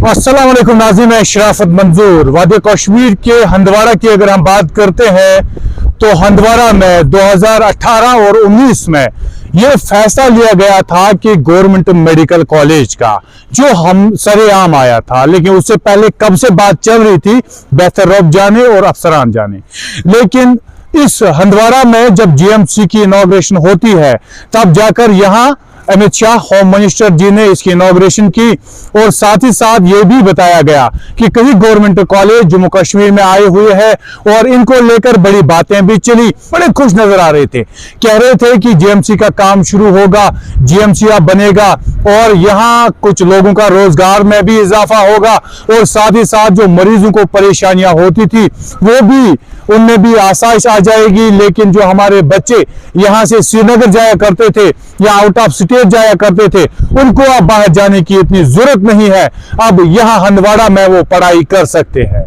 अस्सलाम वालेकुम नाज़रीन, मैं शराफत मंजूर। वादी कश्मीर के हंदवाड़ा की अगर हम बात करते हैं तो हंदवाड़ा में 2018 और 19 में ये फैसला लिया गया था कि गवर्नमेंट मेडिकल कॉलेज का जो हम सरेआम आया था, लेकिन उससे पहले कब से बात चल रही थी बेहतर जाने और अफसरान जाने। लेकिन इस हंदवाड़ा में जब जीएमसी की इनॉग्रेशन होती है तब जाकर यहाँ अमित शाह होम मिनिस्टर जी ने इसकी इनॉग्रेशन की और साथ ही साथ ये भी बताया गया कि कई गवर्नमेंट कॉलेज जम्मू कश्मीर में आए हुए हैं और इनको लेकर बड़ी बातें भी चली। बड़े खुश नजर आ रहे थे, कह रहे थे कि जीएमसी का काम शुरू होगा, जीएमसी अब बनेगा और यहाँ कुछ लोगों का रोजगार में भी इजाफा होगा और साथ ही साथ जो मरीजों को परेशानियां होती थी वो भी उनमें भी आसाइश आ जाएगी। लेकिन जो हमारे बच्चे यहाँ से श्रीनगर जाया करते थे या आउट ऑफ स्टेट जाया करते थे उनको अब बाहर जाने की इतनी जरूरत नहीं है, अब यहाँ हंदवाड़ा में वो पढ़ाई कर सकते हैं।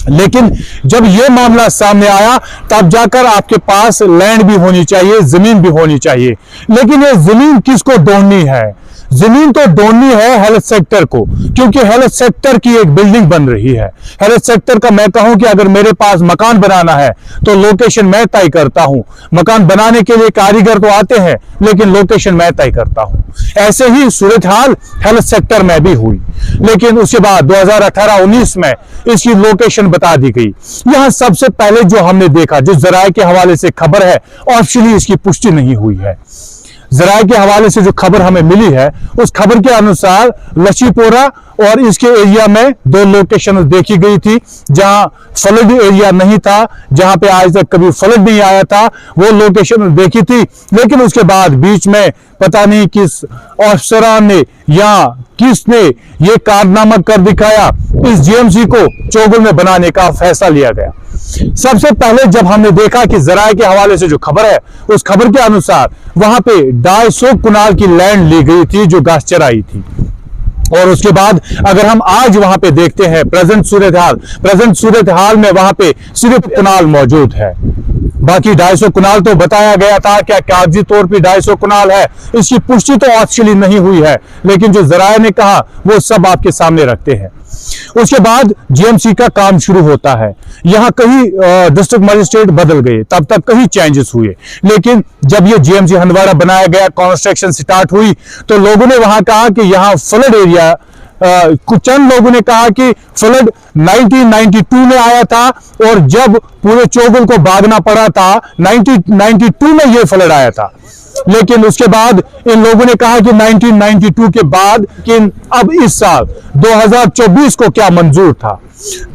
लेकिन जब ये मामला सामने आया तब जाकर आपके पास लैंड भी होनी चाहिए, जमीन भी होनी चाहिए। लेकिन ये जमीन किसको ढूंढनी है? जमीन तो ढूंढनी है हेल्थ सेक्टर को, क्योंकि हेल्थ सेक्टर की एक बिल्डिंग बन रही है। हेल्थ सेक्टर का मैं कहूं कि अगर मेरे पास मकान बनाना है तो लोकेशन मैं तय करता हूं। मकान बनाने के लिए कारीगर तो आते हैं लेकिन लोकेशन मैं तय करता हूं। ऐसे ही सूरत हाल हेल्थ सेक्टर में भी हुई, लेकिन उसके बाद 2018-19 में इसकी लोकेशन बता दी गई। यहां सबसे पहले जो हमने देखा, जो जराये के हवाले से खबर है, ऑफिशियली इसकी पुष्टि नहीं हुई है। जराये के हवाले से जो खबर हमें मिली है उस खबर के अनुसार लशीपोरा और इसके एरिया में दो लोकेशन देखी गई थी जहां फ्लड एरिया नहीं था, जहां पे आज तक कभी फ्लड नहीं आया था, वो लोकेशन देखी थी। लेकिन उसके बाद बीच में पता नहीं किस अफसरान ने या किसने ये कारनामा कर दिखाया, इस जीएमसी को चोगल में बनाने का फैसला लिया गया। सबसे पहले जब हमने देखा कि जराये के हवाले से जो खबर है उस खबर के अनुसार वहां पे 250 कनाल की लैंड ली गई थी जो घास चराई थी। और उसके बाद अगर हम आज वहां पे देखते हैं प्रेजेंट सूरत हाल में वहां पे सिर्फ कनाल मौजूद है, बाकी 250 कनाल तो बताया गया था, क्या कागजी तौर पे 250 कनाल है, इसकी पुष्टि तो ऑफिशियली नहीं हुई है, लेकिन जो जराये ने कहा वो सब आपके सामने रखते हैं। उसके बाद जीएमसी का काम शुरू होता है। यहां कहीं डिस्ट्रिक्ट मजिस्ट्रेट बदल गए, तब तक कहीं चेंजेस हुए, लेकिन जब ये जीएमसी हंदवाड़ा बनाया गया, कंस्ट्रक्शन स्टार्ट हुई, तो लोगों ने वहां कहा कि यहां फ्लड एरिया, कुछ चंद लोगों ने कहा कि फ्लड 1992 में आया था और जब पूरे चोगल को भागना पड़ा था 1992 में ये फ्लड आया था। लेकिन उसके बाद इन लोगों ने कहा कि 1992 के बाद कि अब इस साल 2024 को क्या मंजूर था।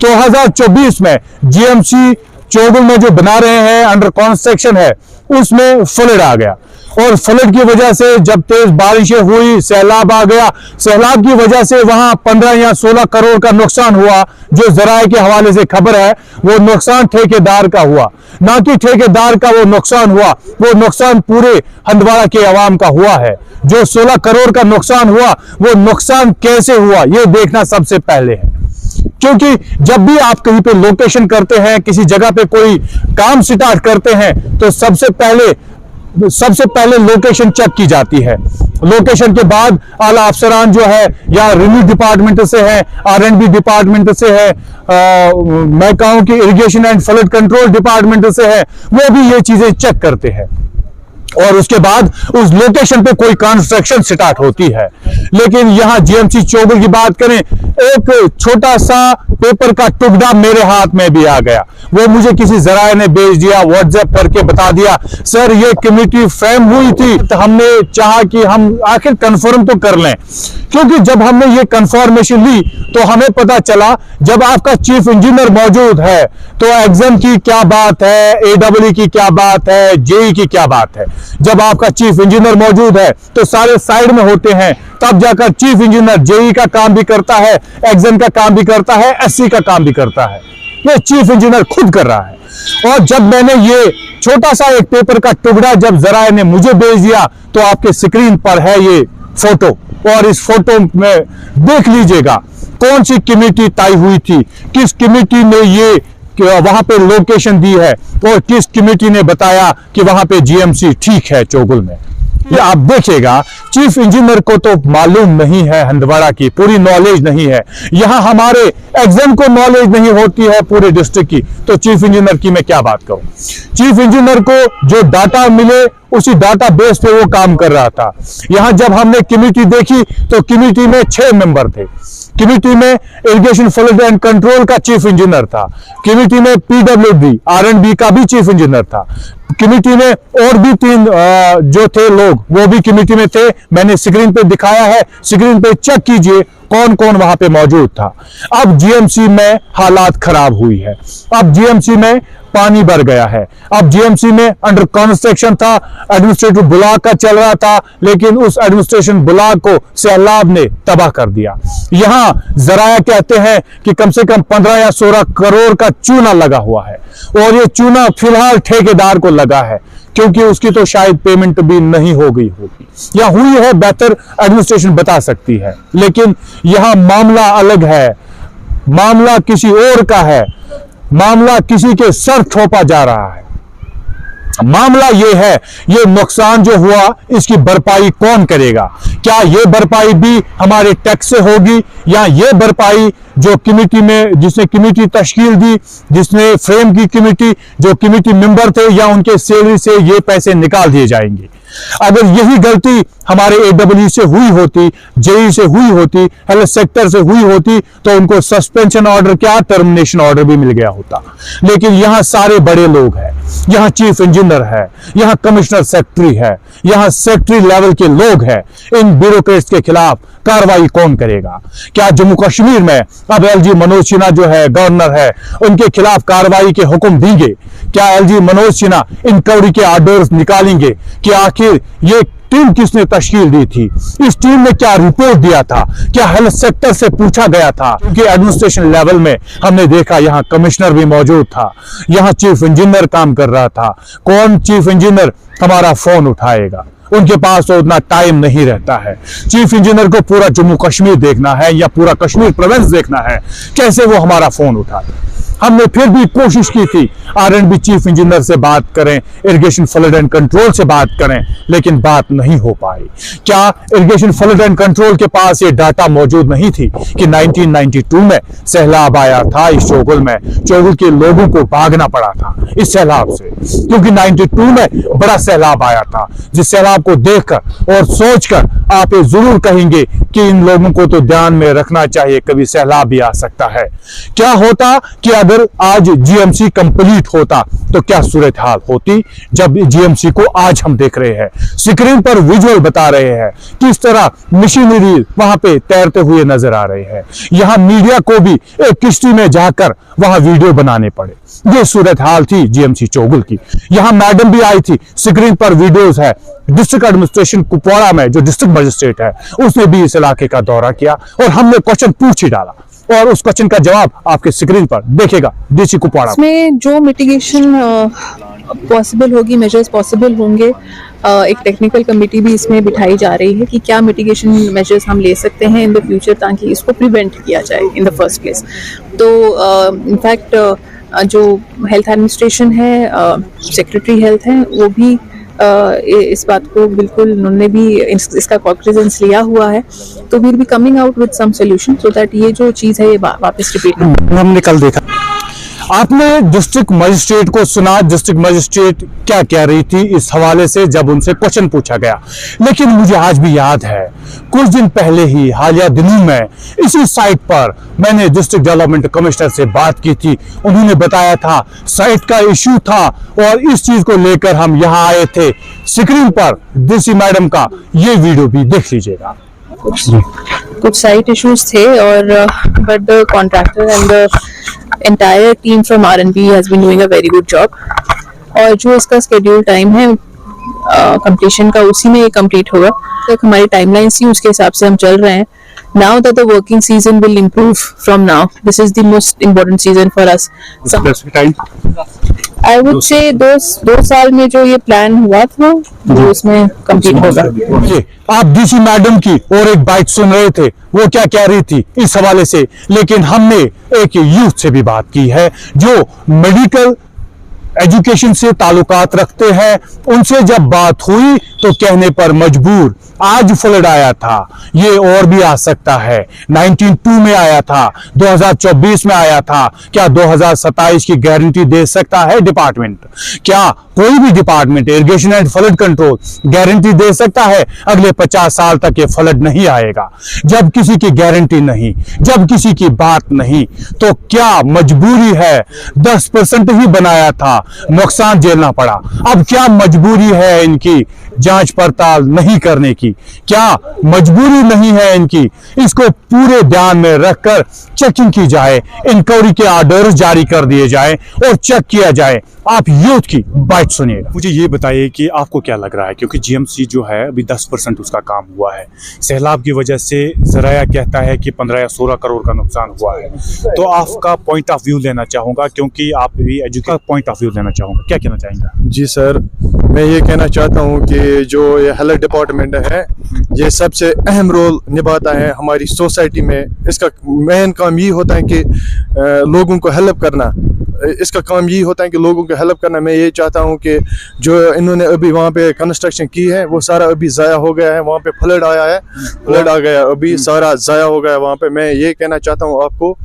2024 में जीएमसी चोगल में जो बना रहे हैं, अंडर कंस्ट्रक्शन है, उसमें फ्लड आ गया और फ्लड की वजह से जब तेज बारिशें हुई, सैलाब आ गया। सैलाब की वजह से वहां 15 या 16 करोड़ का नुकसान हुआ। जो जराये के हवाले से खबर है वो नुकसान ठेकेदार का हुआ, ना कि ठेकेदार का वो नुकसान हुआ, वो नुकसान पूरे हंदवाड़ा के अवाम का हुआ है। जो 16 करोड़ का नुकसान हुआ वो नुकसान कैसे हुआ ये देखना सबसे पहले है, क्योंकि जब भी आप कहीं पे लोकेशन करते हैं, किसी जगह पे कोई काम स्टार्ट करते हैं तो सबसे पहले लोकेशन चेक की जाती है। लोकेशन के बाद आला अफसरान जो है या रेवेन्यू डिपार्टमेंट से है, R&B डिपार्टमेंट से है, मैं कहूं कि irrigation and flood control department से है, वो भी ये चीजें चेक करते हैं और उसके बाद उस लोकेशन पे कोई कंस्ट्रक्शन स्टार्ट होती है। लेकिन यहां जीएमसी चोगल की बात करें, एक छोटा सा पेपर का टुकड़ा मेरे हाथ में भी आ गया, वो मुझे किसी जराये ने भेज दिया, व्हाट्सएप करके बता दिया, सर ये कमेटी फ्रेम हुई थी। तो हमने चाहा कि हम आखिर कंफर्म तो कर लें, क्योंकि जब हमने ये कंफर्मेशन ली तो हमें पता चला जब आपका चीफ इंजीनियर मौजूद है तो एग्जाम की क्या बात है, AEE की क्या बात है, JEE की क्या बात है। जब आपका चीफ इंजीनियर मौजूद है तो सारे साइड में होते हैं, तब जाकर चीफ इंजीनियर JEE का काम भी करता है, एग्जाम का काम भी करता है, SC का काम भी करता है। ये चीफ इंजीनियर खुद कर रहा है। और जब मैंने ये छोटा सा एक पेपर का टुकड़ा जब जराये ने मुझे भेज दिया तो आपके स्क्रीन पर है ये फोटो, और इस फोटो में देख लीजिएगा कौन सी कमेटी तय हुई थी, किस कमेटी ने ये वहां पे लोकेशन दी है और किस कमेटी ने बताया कि वहां पे जीएमसी ठीक है चोगल में। ये आप देखिएगा चीफ इंजीनियर को तो मालूम नहीं है हंदवाड़ा की, पूरी नॉलेज नहीं है। यहाँ हमारे एग्जाम को नॉलेज नहीं होती है पूरे डिस्ट्रिक्ट की, तो चीफ इंजीनियर की मैं क्या बात करूं। चीफ इंजीनियर को जो डाटा मिले उसी डाटा बेस पे वो काम कर रहा था। यहाँ जब हमने कमेटी देखी तो कमेटी में 6 मेंबर थे। कमेटी में इरिगेशन फ्लड एंड कंट्रोल का चीफ इंजीनियर था, कमेटी में पीडब्ल्यूडी R&B का भी चीफ इंजीनियर था, कमेटी में और भी 3 जो थे लोग वो भी कमेटी में थे। मैंने स्क्रीन पे दिखाया है, स्क्रीन पे चेक कीजिए कौन कौन वहां पे मौजूद था। अब जीएमसी में हालात खराब हुई है, अब जीएमसी में पानी भर गया है, अब जीएमसी में अंडर कंस्ट्रक्शन था, एडमिनिस्ट्रेटिव ब्लॉक का चल रहा था, लेकिन उस एडमिनिस्ट्रेशन ब्लॉक को सैलाब ने तबाह कर दिया। यहां जराया कहते हैं कि कम से कम 15 या 16 करोड़ का चूना लगा हुआ है, और ये चूना फिलहाल ठेकेदार को लगा है, क्योंकि उसकी तो शायद पेमेंट भी नहीं हो गई होगी या हुई है, बेहतर एडमिनिस्ट्रेशन बता सकती है। लेकिन यहां मामला अलग है, मामला किसी और का है, मामला किसी के सर थोपा जा रहा है। मामला ये है, ये नुकसान जो हुआ इसकी भरपाई कौन करेगा? क्या ये भरपाई भी हमारे टैक्स से होगी, या ये भरपाई जो कमेटी में जिसने कमेटी तश्कील दी, जिसने फ्रेम की कमेटी, जो कमेटी मेंबर थे, या उनके सैलरी से ये पैसे निकाल दिए जाएंगे? अगर यही गलती हमारे AEE से हुई होती, JE से हुई होती, हेल्थ सेक्टर से हुई होती, तो उनको सस्पेंशन ऑर्डर क्या टर्मिनेशन ऑर्डर भी मिल गया होता। लेकिन यहाँ सारे बड़े लोग हैं, यहाँ चीफ इंजीनियर है, यहाँ कमिश्नर सेक्रेटरी है, यहाँ सेक्रेटरी लेवल के लोग हैं। इन ब्यूरोक्रेट्स के खिलाफ कार्रवाई कौन करेगा? क्या जम्मू कश्मीर में अब LG मनोज सिन्हा जो है गवर्नर है, उनके खिलाफ कार्रवाई के हुक्म देंगे? क्या LG मनोज सिन्हा इंक्वायरी के ऑर्डर्स निकालेंगे कि आखिर ये टीम किसने तश्कील दी थी, इस टीम ने क्या रिपोर्ट दिया था, क्या हेल्थ सेक्टर से पूछा गया था? क्योंकि एडमिनिस्ट्रेशन लेवल में हमने देखा यहाँ कमिश्नर भी मौजूद था, यहाँ चीफ इंजीनियर काम कर रहा था। कौन चीफ इंजीनियर हमारा फोन उठाएगा? उनके पास तो उतना टाइम नहीं रहता है। चीफ इंजीनियर को पूरा जम्मू कश्मीर देखना है या पूरा कश्मीर प्रोविंस देखना है, कैसे वो हमारा फोन उठाए? हमने फिर भी कोशिश की थी R&B चीफ इंजीनियर से बात करें, इरिगेशन फ्लड एंड कंट्रोल से बात करें, लेकिन बात नहीं हो पाई। क्या इरिगेशन फ्लड एंड कंट्रोल के पास ये डाटा मौजूद नहीं थी कि 1992 में सैलाब आया था इस चोगल में, चोगल के लोगों को भागना पड़ा था इस सैलाब से, क्योंकि 92 में बड़ा सैलाब आया था, जिस सैलाब को देखकर और सोचकर आप ये जरूर कहेंगे कि इन लोगों को तो ध्यान में रखना चाहिए, कभी सैलाब भी आ सकता है। क्या होता कि अगर आज जीएमसी कंप्लीट होता तो क्या सूरत हाल होती? जब जीएमसी को आज हम देख रहे हैं, स्क्रीन पर विजुअल बता रहे हैं किस तरह मशीनरी वहां पे तैरते हुए नजर आ रहे हैं। यहां मीडिया को भी एक किश्ती में जाकर वहां वीडियो बनाने पड़े। ये सूरत हाल थी जीएमसी चोगल की। यहां मैडम भी आई थी, स्क्रीन पर वीडियोस है। डिस्ट्रिक्ट एडमिनिस्ट्रेशन कुपवाड़ा में जो डिस्ट्रिक्ट मजिस्ट्रेट है उसने भी इस इलाके का दौरा किया और हमने क्वेश्चन पूछ ही डाला, और उस क्वेश्चन का जवाब आपके स्क्रीन पर देखेगा DC कुपवाड़ा। इसमें जो मिटिगेशन पॉसिबल होगी, मेजर्स पॉसिबल होंगे, एक टेक्निकल कमेटी भी इसमें बिठाई जा रही है कि क्या मिटिगेशन मेजर्स हम ले सकते हैं इन द फ्यूचर ताकि इसको प्रिवेंट किया जाए इन द फर्स्ट प्लेस। तो इनफैक्ट जो हेल्थ एडमिनिस्ट्रेशन है, सेक्रेटरी हेल्थ है, वो भी इस बात को बिल्कुल उन्होंने भी इसका कॉग्निजेंस लिया हुआ है। तो we will be coming out with some solution so that ये जो चीज़ है ये वापस रिपीट ना। हमने कल देखा, आपने डिस्ट्रिक्ट मजिस्ट्रेट को सुना, डिस्ट्रिक्ट मजिस्ट्रेट क्या कह रही थी इस हवाले से जब उनसे क्वेश्चन पूछा गया। लेकिन मुझे आज भी याद है, कुछ दिन पहले ही हालिया दिनों में इसी साइट पर मैंने डिस्ट्रिक्ट डेवलपमेंट कमिश्नर से बात की थी। उन्होंने बताया था साइट का इश्यू था और इस चीज को लेकर हम यहाँ आए थे। स्क्रीन पर DC मैडम का ये वीडियो भी देख लीजिएगा। कुछ साइट इश्यूज थे और but the contractor and the entire team from R&B has been doing a very good job। और जो इसका स्केड्यूल टाइम है कंप्लीशन का, उसी में ये कंप्लीट होगा। तक हमारी टाइमलाइन थी, उसके हिसाब से हम चल रहे हैं। Now that the working season will improve from now, this is the most important season for us। I would say दो साल में जो ये प्लान हुआ था वो उसमें कंप्लीट होगा। आप DC मैडम की और एक बात सुन रहे थे, वो क्या कह रही थी इस हवाले से। लेकिन हमने एक यूथ से भी बात की है जो मेडिकल एजुकेशन से ताल्लुकात रखते हैं, उनसे जब बात हुई तो कहने पर मजबूर। आज फ्लड आया था, ये और भी आ सकता है। 1992 में आया था, 2024 में आया था। क्या 2027 की गारंटी दे सकता है डिपार्टमेंट? क्या कोई भी department irrigation and flood control guarantee दे सकता है अगले 50 साल तक ये फ्लड नहीं आएगा? जब किसी की गारंटी नहीं, जब किसी की बात नहीं, तो क्या मजबूरी है? 10% ही बनाया था, नुकसान झेलना पड़ा। अब क्या मजबूरी है इनकी जांच पड़ताल नहीं करने की? क्या मजबूरी नहीं है इनकी? इसको पूरे ध्यान में रखकर चेकिंग की जाए, इंक्वायरी के ऑर्डर्स जारी कर दिए जाए और चेक किया जाए। आप यूथ की बात सुनिएगा। मुझे ये बताइए कि आपको क्या लग रहा है, क्योंकि जीएमसी जो है अभी 10% उसका काम हुआ है। सैलाब की वजह से ज़राया कहता है कि 15 या 16 करोड़ का नुकसान हुआ है। तो आपका पॉइंट ऑफ व्यू लेना चाहूँगा, क्योंकि आप भी एजुकेशन पॉइंट ऑफ व्यू लेना चाहूँगा, क्या कहना चाहेंगे? जी सर, मैं ये कहना चाहता हूँ कि जो ये हेल्थ डिपार्टमेंट है, ये सबसे अहम रोल निभाता है हमारी सोसाइटी में। इसका मेन काम ये होता है कि लोगों को हेल्प करना। इसका काम ये होता है कि लोगों को हेल्प करना। मैं ये चाहता हूँ कि जो इन्होंने अभी वहाँ पे कंस्ट्रक्शन की है वो सारा अभी ज़ाया हो गया है। वहाँ पे फ्लड आया है, फ्लड आ गया, अभी सारा ज़ाया हो गया वहाँ पे। मैं ये कहना चाहता हूँ आपको,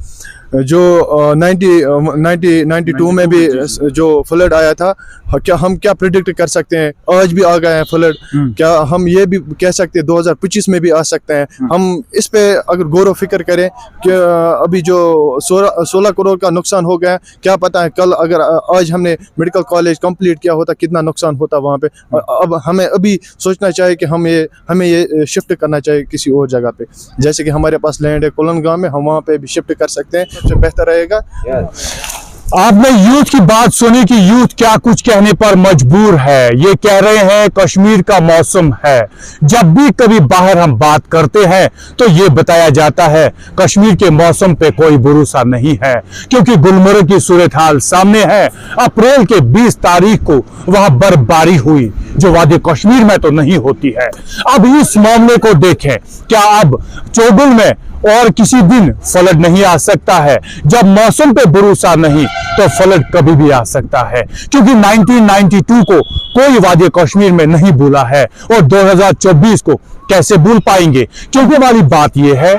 जो 92 में भी जो फ्लड आया था, क्या हम क्या प्रिडिक्ट कर सकते हैं? आज भी आ गए हैं फ्लड। क्या हम ये भी कह सकते हैं 2025 में भी आ सकते हैं? हम इस पे अगर गौर फिक्र करें कि अभी जो 16 करोड़ का नुकसान हो गया है, क्या पता है कल अगर आज हमने मेडिकल कॉलेज कंप्लीट किया होता कितना नुकसान होता वहाँ पे। अब हमें अभी सोचना चाहिए कि हमें ये शिफ्ट करना चाहिए किसी और जगह पे। जैसे कि हमारे पास लैंड है कोलनगांव में, हम वहाँ पे भी शिफ्ट कर सकते हैं, सबसे बेहतर रहेगा। आपने यूथ की बात सुनी कि यूथ क्या कुछ कहने पर मजबूर है। ये कह रहे हैं कश्मीर का मौसम है। जब भी कभी बाहर हम बात करते हैं तो ये बताया जाता है कश्मीर के मौसम पे कोई भरोसा नहीं है, क्योंकि गुलमर्ग की सूरत हाल सामने है। अप्रैल के 20 तारीख को वहां बर्फबारी हुई, जो वादी कश्मीर में तो नहीं होती है। अब इस मामले को देखें, क्या अब चोगुल में और किसी दिन फ्लड नहीं आ सकता है? जब मौसम पे भरोसा नहीं तो फ्लड कभी भी आ सकता है, क्योंकि 1992 को कोई वादी कश्मीर में नहीं भूला है और 2024 को कैसे भूल पाएंगे? क्योंकि हमारी बात यह है,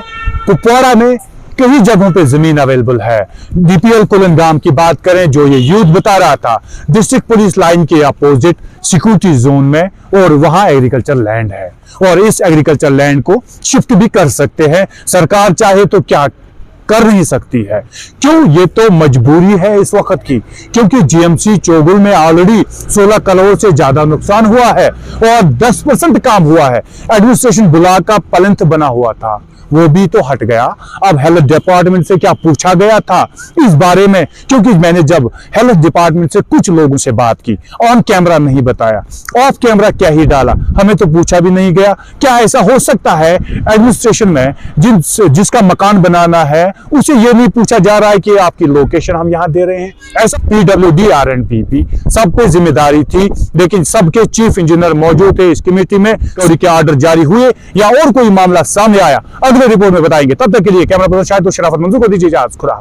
कुपवाड़ा में कई जगहों पे जमीन अवेलेबल है। डीपीएल कोलनगाम की बात करें, जो ये यूथ बता रहा था, डिस्ट्रिक्ट पुलिस लाइन के अपोजिट सिक्योरिटी जोन में, और वहां एग्रीकल्चर लैंड है और इस एग्रीकल्चर लैंड को शिफ्ट भी कर सकते हैं। सरकार चाहे तो क्या कर नहीं सकती है? क्यों? ये तो मजबूरी है इस वक्त की, क्योंकि जीएमसी चोगुल में ऑलरेडी 16 करोड़ से ज्यादा नुकसान हुआ है और 10% काम हुआ है। एडमिनिस्ट्रेशन ब्लॉक का प्लिंथ बना हुआ था, वो भी तो हट गया। अब हेल्थ डिपार्टमेंट से क्या पूछा गया था इस बारे में? क्योंकि मैंने जब हेल्थ डिपार्टमेंट से कुछ लोगों से बात की, ऑन कैमरा नहीं बताया, ऑफ कैमरा क्या ही डाला, हमें तो पूछा भी नहीं गया। क्या ऐसा हो सकता है एडमिनिस्ट्रेशन में जिसका मकान बनाना है उसे ये नहीं पूछा जा रहा है कि आपकी लोकेशन हम यहाँ दे रहे हैं? ऐसा PWD RNPP सब पे जिम्मेदारी थी, लेकिन सबके चीफ इंजीनियर मौजूद थे इस कमेटी में। चोरी के ऑर्डर जारी हुए या और कोई मामला सामने आया, अगले रिपोर्ट में बताएंगे। तब तक के लिए कैमरा पर्सन शाहिद शराफत मंजूर को दीजिए इजाजत। खुदा।